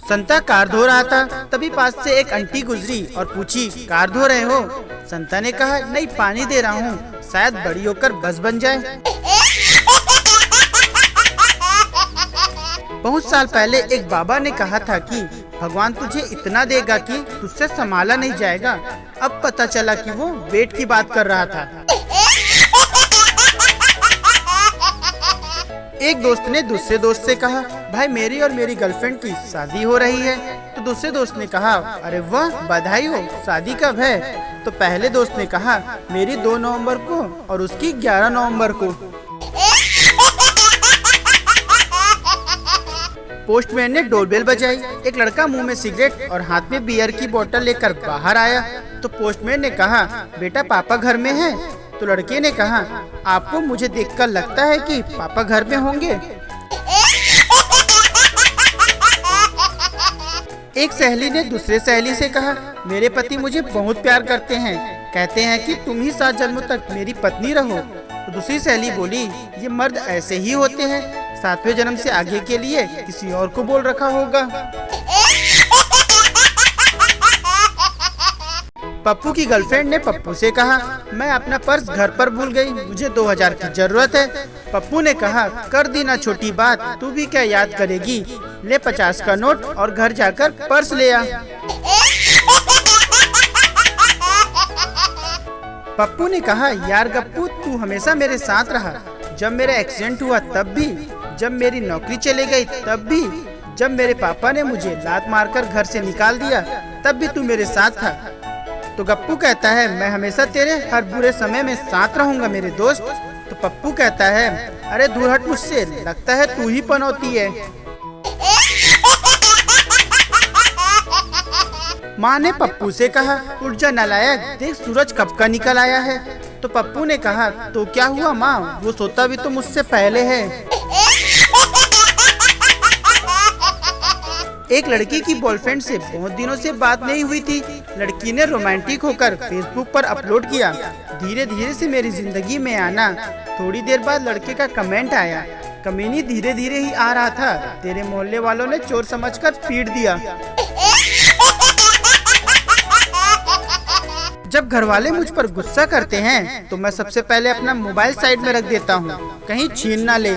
संता car धो रहा था, तभी पास से एक आंटी गुजरी और पूछी, कार धो रहे हो? संता ने कहा, नहीं, पानी दे रहा हूँ, शायद बड़ी होकर बस बन जाए। बहुत साल पहले एक बाबा ने कहा था कि भगवान तुझे इतना देगा कि तुझसे संभाला नहीं जाएगा। अब पता चला कि वो वेट की बात कर रहा था। एक दोस्त ने दूसरे दोस्त से कहा, भाई मेरी और मेरी गर्लफ्रेंड की शादी हो रही है। तो दूसरे दोस्त ने कहा, अरे वाह, बधाई हो, शादी कब है? तो पहले दोस्त ने कहा, मेरी 2 नवंबर को और उसकी 11 नवंबर को। पोस्टमैन ने डोरबेल बजाई। एक लड़का मुंह में सिगरेट और हाथ में बियर की बोतल लेकर बाहर आया। तो पोस्टमैन ने कहा, बेटा पापा घर में हैं? तो लड़के ने कहा, आपको मुझे देखकर लगता है कि पापा घर में होंगे। एक सहेली ने दूसरे सहेली से कहा, मेरे पति मुझे बहुत प्यार करते हैं, कहते हैं कि तुम ही 7 जन्मों तक मेरी पत्नी रहो। तो दूसरी सहेली बोली, ये मर्द ऐसे ही होते हैं, 7वें जन्म से आगे के लिए किसी और को बोल रखा होगा। पप्पू की गर्लफ्रेंड ने पप्पू से कहा, मैं अपना पर्स घर पर भूल गई, मुझे 2000 की जरूरत है। पप्पू ने कहा, कर दी ना छोटी बात, तू भी क्या याद करेगी, ले 50 का नोट और घर जाकर पर्स ले आ। पप्पू ने कहा, यार गप्पू, तू हमेशा मेरे साथ रहा, जब मेरा एक्सीडेंट हुआ तब भी, जब मेरी नौकरी चली गई तब भी, जब मेरे पापा ने मुझे लात मारकर घर से निकाल दिया तब भी तू मेरे साथ था। तो गप्पू कहता है, मैं हमेशा तेरे हर बुरे समय में साथ रहूंगा मेरे दोस्त। तो पप्पू कहता है, अरे दूर हट मुझसे, लगता है तू ही पनौती है। माँ ने पप्पू से कहा, उठ जा नालायक, देख सूरज कब का निकल आया है। तो पप्पू ने कहा, तो क्या हुआ माँ, वो सोता भी तो मुझसे पहले है। एक लड़की की बॉयफ्रेंड से बहुत दिनों से बात नहीं हुई थी। लड़की ने रोमांटिक होकर फेसबुक पर अपलोड किया, धीरे धीरे से मेरी जिंदगी में आना। थोड़ी देर बाद लड़के का कमेंट आया, कमीनी धीरे धीरे ही आ रहा था, तेरे मोहल्ले वालों ने चोर समझकर पीट दिया। जब घर वाले मुझ पर गुस्सा करते हैं तो मैं सबसे पहले अपना मोबाइल साइड में रख देता हूँ, कहीं छीन ना ले।